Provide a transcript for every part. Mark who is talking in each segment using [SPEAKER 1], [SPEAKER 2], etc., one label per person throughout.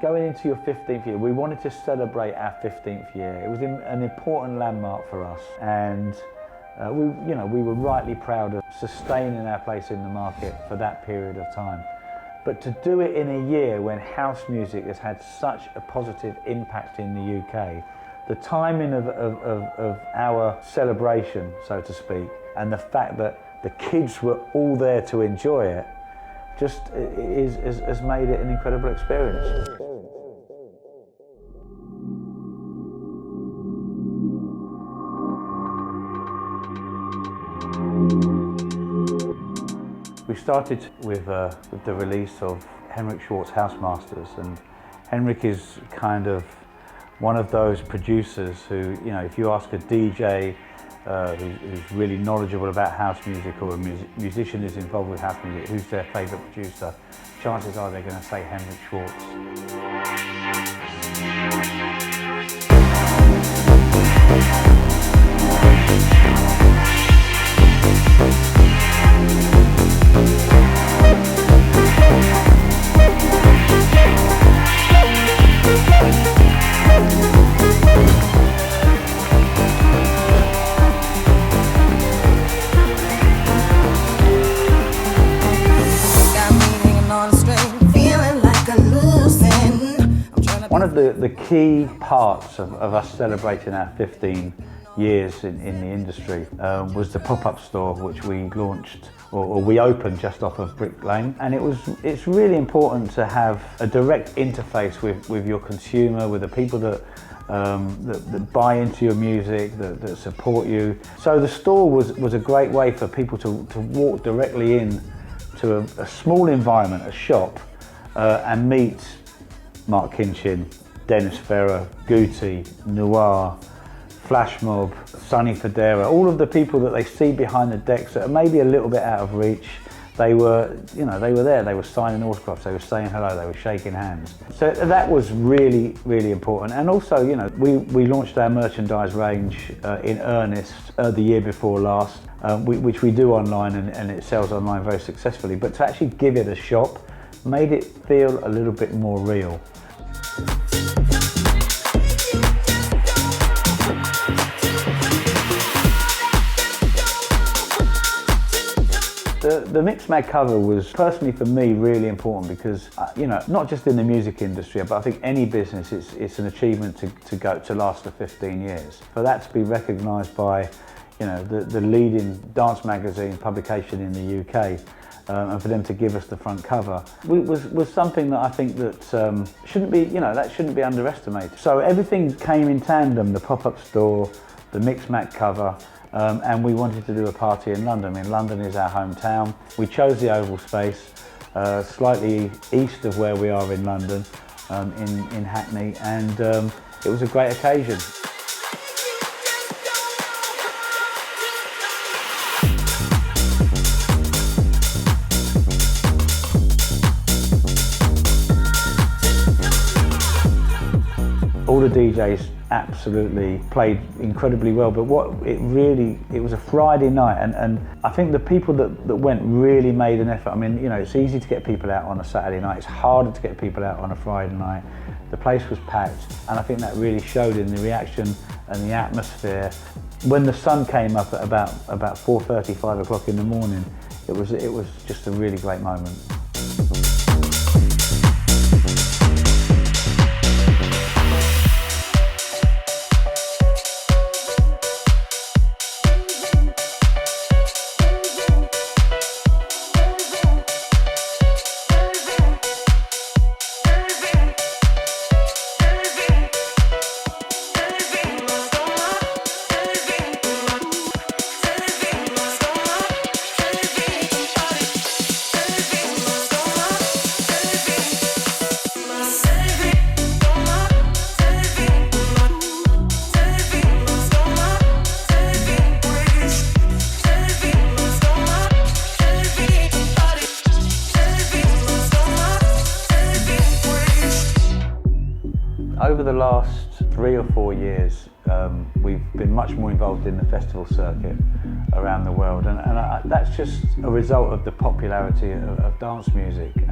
[SPEAKER 1] going into your 15th year, we wanted to celebrate our 15th year. It was an important landmark for us, and we were rightly proud of sustaining our place in the market for that period of time. But to do it in a year when house music has had such a positive impact in the UK, the timing of our celebration, so to speak, and the fact that the kids were all there to enjoy it, just has made it an incredible experience. We started with the release of Henrik Schwarz Housemasters, and Henrik is kind of one of those producers who, if you ask a DJ who's really knowledgeable about house music, or a musician who's involved with house music, who's their favourite producer, chances are they're going to say Henrik Schwarz. One of the key parts of us celebrating our 15 years in the industry was the pop-up store, which we launched, or we opened just off of Brick Lane. And it's really important to have a direct interface with your consumer, with the people that buy into your music, that support you. So the store was a great way for people to walk directly in to a small environment, a shop, and meet Mark Kinchin, Dennis Ferrer, Guti, Noir, Flashmob, Sonny Fodera, all of the people that they see behind the decks that are maybe a little bit out of reach. They were there, they were signing autographs, they were saying hello, they were shaking hands. So that was really, really important. And also, we launched our merchandise range in earnest the year before last, which we do online, and it sells online very successfully. But to actually give it a shop made it feel a little bit more real. The Mix Mag cover was, personally for me, really important because, not just in the music industry, but I think any business, it's an achievement to last for 15 years. For that to be recognised by, the leading dance magazine publication in the UK, and for them to give us the front cover was something that I think that shouldn't be underestimated. So everything came in tandem: the pop-up store, the Mix Mag cover. And we wanted to do a party in London. I mean, London is our hometown. We chose the Oval Space, slightly east of where we are in London, in Hackney, and it was a great occasion. All the DJs absolutely played incredibly well, but it was a Friday night, and I think the people that went really made an effort. I mean, it's easy to get people out on a Saturday night, it's harder to get people out on a Friday night. The place was packed, and I think that really showed in the reaction and the atmosphere. When the sun came up at about 4:30, 5 o'clock in the morning, it was just a really great moment. Over the last 3 or 4 years, we've been much more involved in the festival circuit around the world, and that's just a result of the popularity of dance music. You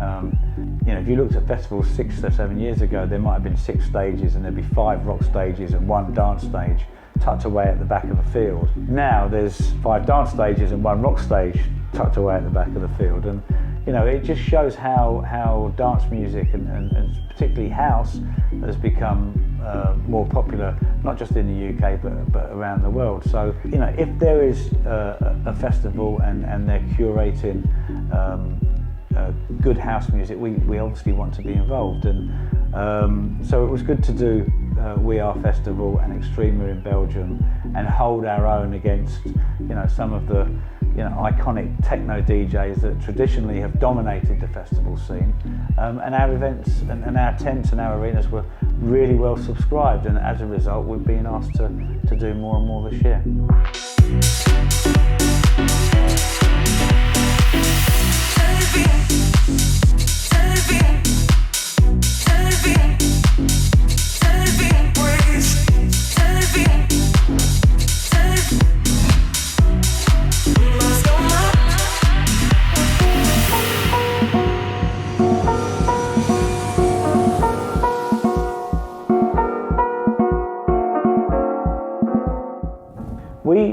[SPEAKER 1] know, if you looked at festivals 6 or 7 years ago, there might have been 6 stages and there'd be 5 rock stages and 1 dance stage tucked away at the back of a field. Now there's 5 dance stages and 1 rock stage tucked away at the back of the field, and you know, it just shows how dance music and particularly house has become more popular, not just in the UK but around the world. So, you know, if there is a festival and they're curating good house music, we obviously want to be involved, and so it was good to do We Are Festival and Extrema in Belgium and hold our own against, you know, some of the iconic techno DJs that traditionally have dominated the festival scene, and our events and our tents and our arenas were really well subscribed, and as a result we've been asked to do more and more this year.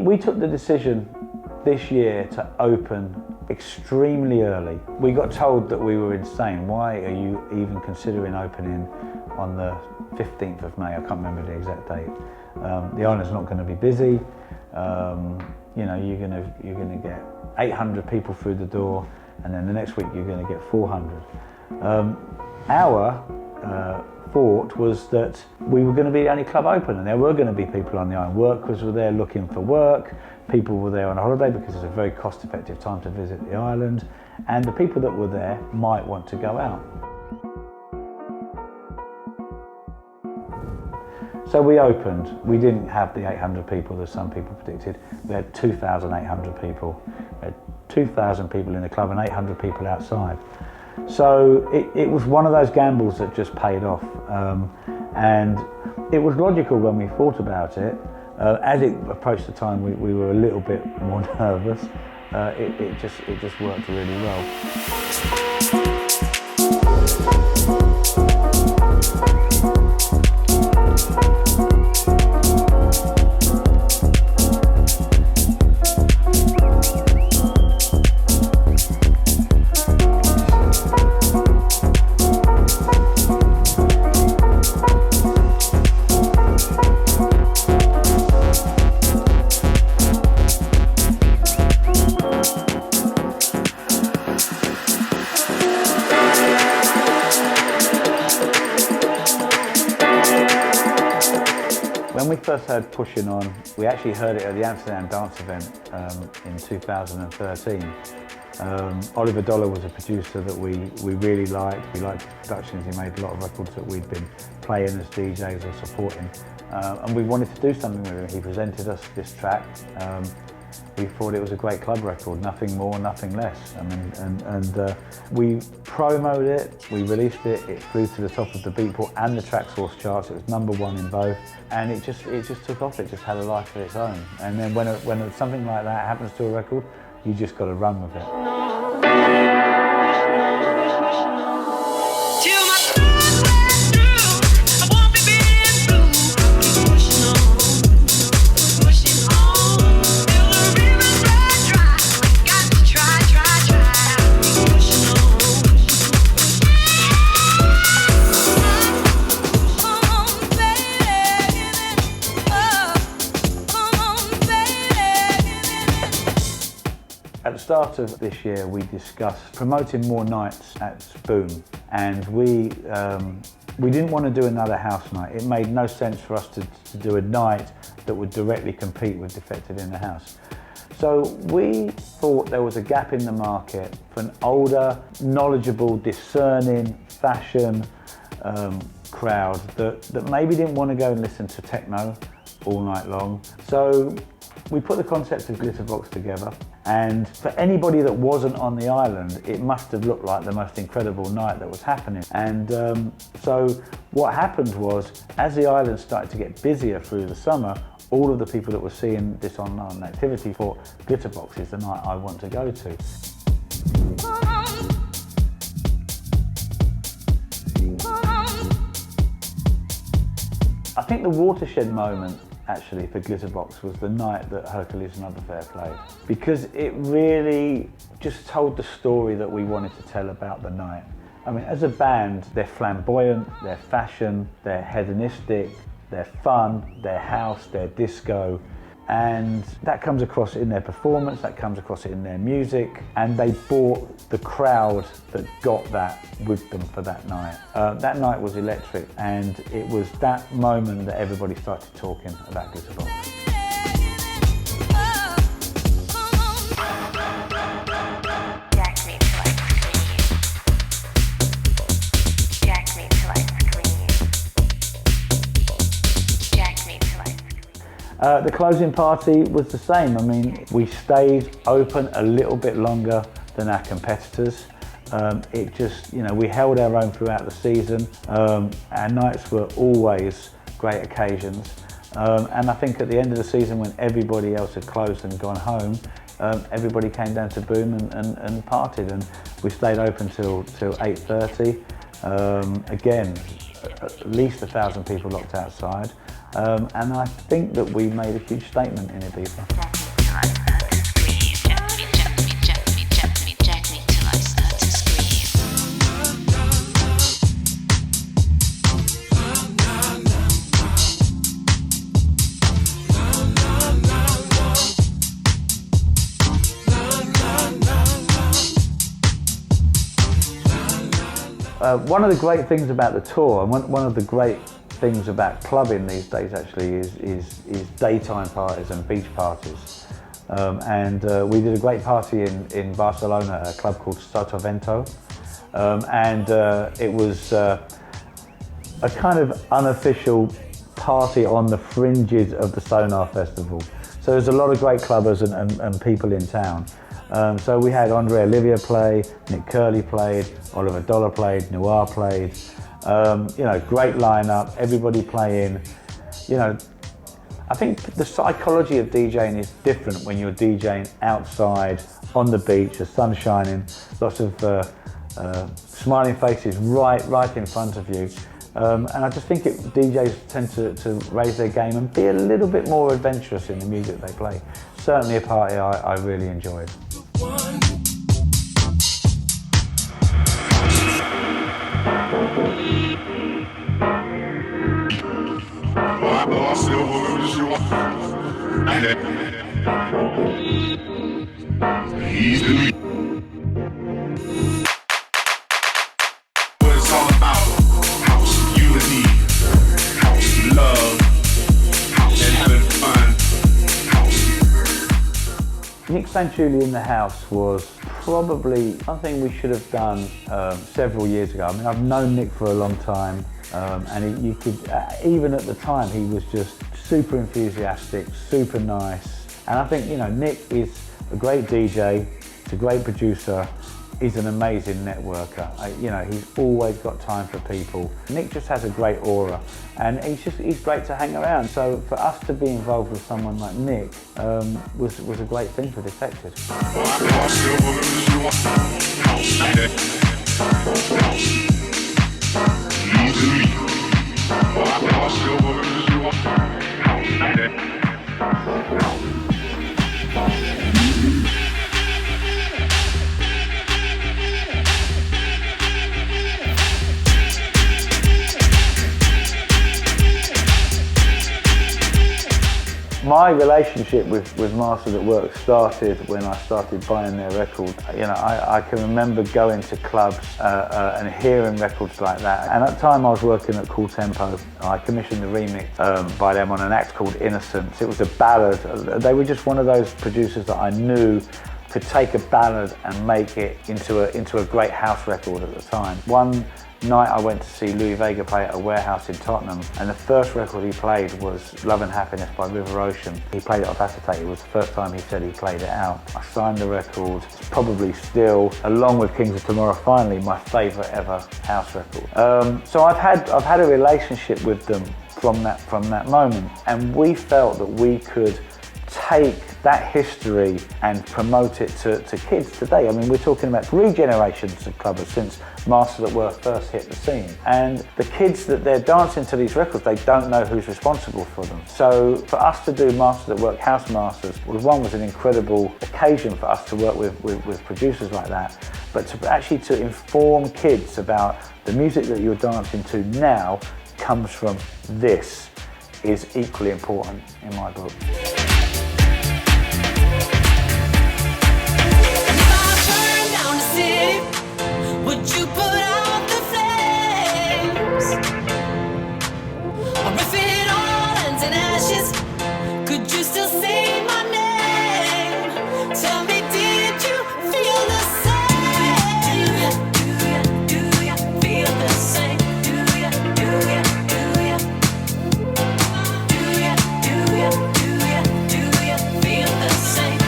[SPEAKER 1] We took the decision this year to open extremely early. We got told that we were insane. Why are you even considering opening on the 15th of May? I can't remember the exact date. The island's not going to be busy. You know, you're going to get 800 people through the door, and then the next week you're going to get 400. Our thought was that we were going to be the only club open, and there were going to be people on the island. Workers were there looking for work, people were there on a holiday because it's a very cost-effective time to visit the island, and the people that were there might want to go out. So we opened. We didn't have the 800 people that some people predicted. We had 2,800 people. We had 2,000 people in the club and 800 people outside. So it was one of those gambles that just paid off, and it was logical when we thought about it. As it approached the time, we were a little bit more nervous. It just worked really well. When we first heard Pushing On, we actually heard it at the Amsterdam dance event in 2013. Oliver Dollar was a producer that we really liked. We liked his productions. He made a lot of records that we'd been playing as DJs or supporting. And we wanted to do something with him. He presented us this track. We thought it was a great club record, nothing more, nothing less. I mean, and we promoted it, we released it, it flew to the top of the Beatport and the Tracksource charts. It was #1 in both, and it just took off. It just had a life of its own. And then when something like that happens to a record, you just got to run with it. At the start of this year, we discussed promoting more nights at Booom, and we didn't want to do another house night. It made no sense for us to do a night that would directly compete with Defected in the House. So we thought there was a gap in the market for an older, knowledgeable, discerning, fashion crowd that maybe didn't want to go and listen to techno all night long. So we put the concept of Glitterbox together, And for anybody that wasn't on the island, it must have looked like the most incredible night that was happening. And so what happened was, as the island started to get busier through the summer, all of the people that were seeing this online activity thought, Glitterbox is the night I want to go to. I think the watershed moment actually for Glitterbox was the night that Hercules Love Affair played, because it really just told the story that we wanted to tell about the night. I mean, as a band, they're flamboyant, they're fashion, they're hedonistic, they're fun, they're house, they're disco, and that comes across in their performance, that comes across in their music, and they brought the crowd that got that with them for that night. That night was electric, and it was that moment that everybody started talking about Glitterbox. The closing party was the same. I mean, we stayed open a little bit longer than our competitors. It just, you know, we held our own throughout the season. Our nights were always great occasions. And I think at the end of the season, when everybody else had closed and gone home, everybody came down to Booom and partied, and we stayed open till 8:30. Again, at least 1,000 people locked outside. And I think that we made a huge statement in Ibiza. One of the great things about the tour, and one of the great things about clubbing these days actually is daytime parties and beach parties. We did a great party in Barcelona at a club called Sotovento. It was a kind of unofficial party on the fringes of the Sonar Festival. So there's a lot of great clubbers and people in town. So we had Andre Olivia play, Nick Curley played, Oliver Dollar played, Noir played. You know, great lineup, everybody playing. You know, I think the psychology of DJing is different when you're DJing outside on the beach, the sun shining, lots of smiling faces right in front of you. And I just think DJs tend to raise their game and be a little bit more adventurous in the music they play. Certainly a party I really enjoyed. Nic Fanciulli in the house was probably something we should have done several years ago. I mean, I've known Nic for a long time, and you could, even at the time, he was just super enthusiastic, super nice. And I think, you know, Nic is a great DJ, he's a great producer, he's an amazing networker. You know, he's always got time for people. Nic just has a great aura, and he's great to hang around. So for us to be involved with someone like Nic was a great thing for Defected. My relationship with Masters at Work started when I started buying their records. You know, I can remember going to clubs and hearing records like that. And at the time I was working at Cool Tempo. I commissioned the remix by them on an act called Innocence. It was a ballad. They were just one of those producers that I knew could take a ballad and make it into a great house record at the time. One night I went to see Louis Vega play at a warehouse in Tottenham, and the first record he played was Love and Happiness by River Ocean. He played it off acetate. It was the first time he said he played it out. I signed the record. It's probably still, along with Kings of Tomorrow, finally my favourite ever house record. So I've had a relationship with them from that moment, and we felt that we could take that history and promote it to kids today. I mean, we're talking about 3 generations of clubbers since Masters at Work first hit the scene. And the kids that they're dancing to these records, they don't know who's responsible for them. So for us to do Masters at Work House Masters, one was an incredible occasion for us to work with producers like that, but to inform kids about the music that you're dancing to now comes from this is equally important in my book.
[SPEAKER 2] Would you put out the flames? Or if it all ends in ashes, could you still say my name? Tell me, did you feel the same? Do you feel the same? Do you feel the same?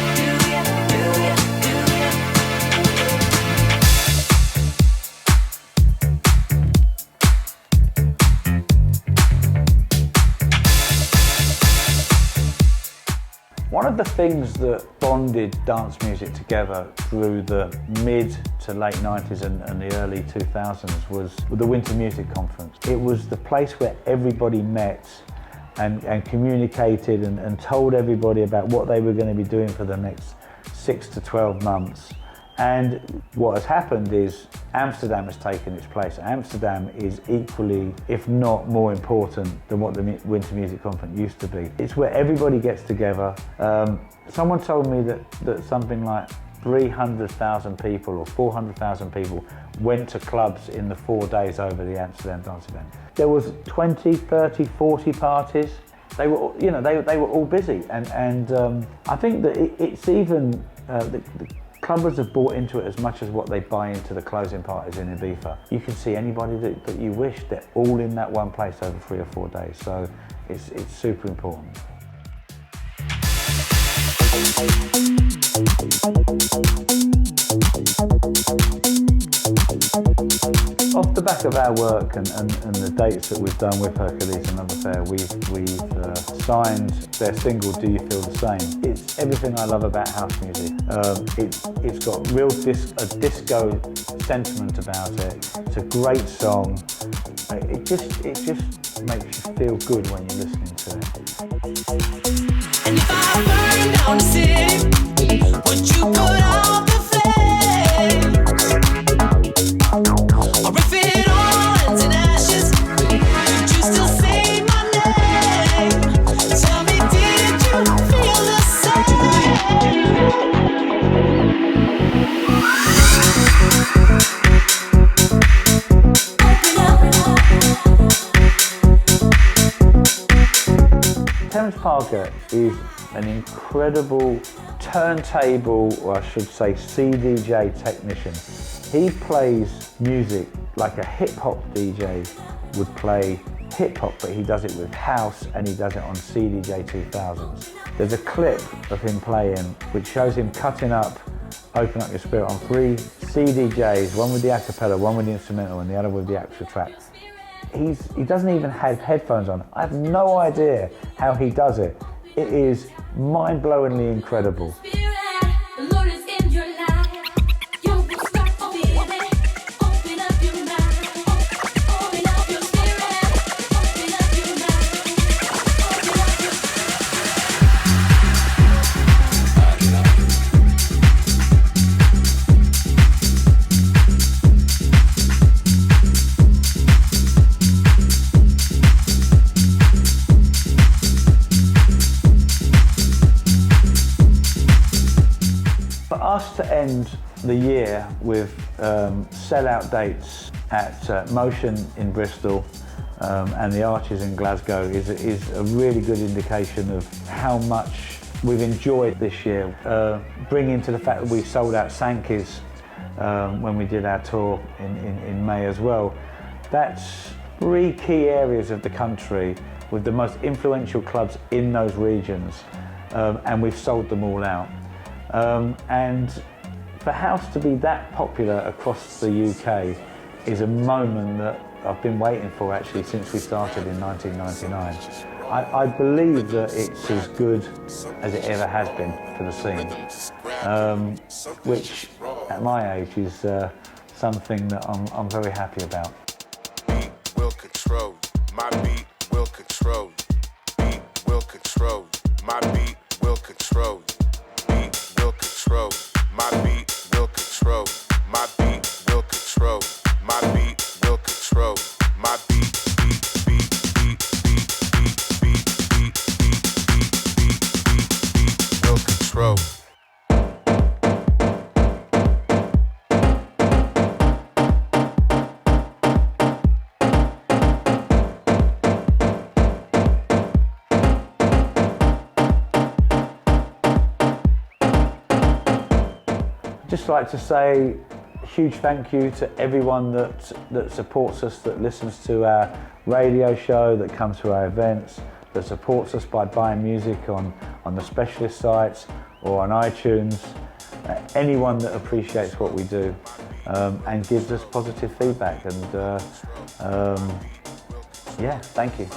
[SPEAKER 1] One of the things that bonded dance music together through the mid to late 90s and the early 2000s was the Winter Music Conference. It was the place where everybody met and communicated and told everybody about what they were going to be doing for the next 6 to 12 months. And what has happened is Amsterdam has taken its place. Amsterdam is equally, if not more important than what the Winter Music Conference used to be. It's where everybody gets together. Someone told me that something like 300,000 people or 400,000 people went to clubs in the 4 days over the Amsterdam dance event. There was 20, 30, 40 parties. They were, they were all busy. And I think that it's even, the clubbers have bought into it as much as what they buy into the closing parties in Ibiza. You can see anybody that you wish, they're all in that one place over 3 or 4 days. So it's super important. Off the back of our work and the dates that we've done with Hercules Love Affair, we've signed their single Do You Feel the Same. It's everything I love about house music. It's got real a disco sentiment about it. It's a great song. It just makes you feel good when you're listening to it.
[SPEAKER 2] And if I burn down the city, would you put out the flames? Or if it all ends in ashes, could you still say my name? Tell me, did you feel the same?
[SPEAKER 1] Terrence Parker is an incredible turntable, or I should say CDJ technician. He plays music like a hip-hop DJ would play hip-hop, but he does it with house and he does it on CDJ 2000s. There's a clip of him playing which shows him cutting up Open Up Your Spirit on 3 CDJs, one with the acapella, one with the instrumental and the other with the actual track. He doesn't even have headphones on. I have no idea how he does it. It is mind-blowingly incredible. To end the year with sell-out dates at Motion in Bristol and the Arches in Glasgow is a really good indication of how much we've enjoyed this year, bringing to the fact that we sold out Sankey's when we did our tour in May as well. That's 3 key areas of the country with the most influential clubs in those regions, and we've sold them all out. And for house to be that popular across the UK is a moment that I've been waiting for actually since we started in 1999. I believe that it's as good as it ever has been for the scene, which at my age is something that I'm very happy about.
[SPEAKER 3] Beat will control, my beat will control. Beat will control, my beat will control. Beat will control, my beat will control. My beat will control, my beat will control. My beat, beat, beat, beat, beat, beat, beat, beat, beat, beat, beat, beat, will control.
[SPEAKER 1] Just like to say a huge thank you to everyone that supports us, that listens to our radio show, that comes to our events, that supports us by buying music on the specialist sites or on iTunes. Anyone that appreciates what we do and gives us positive feedback. And yeah, thank you.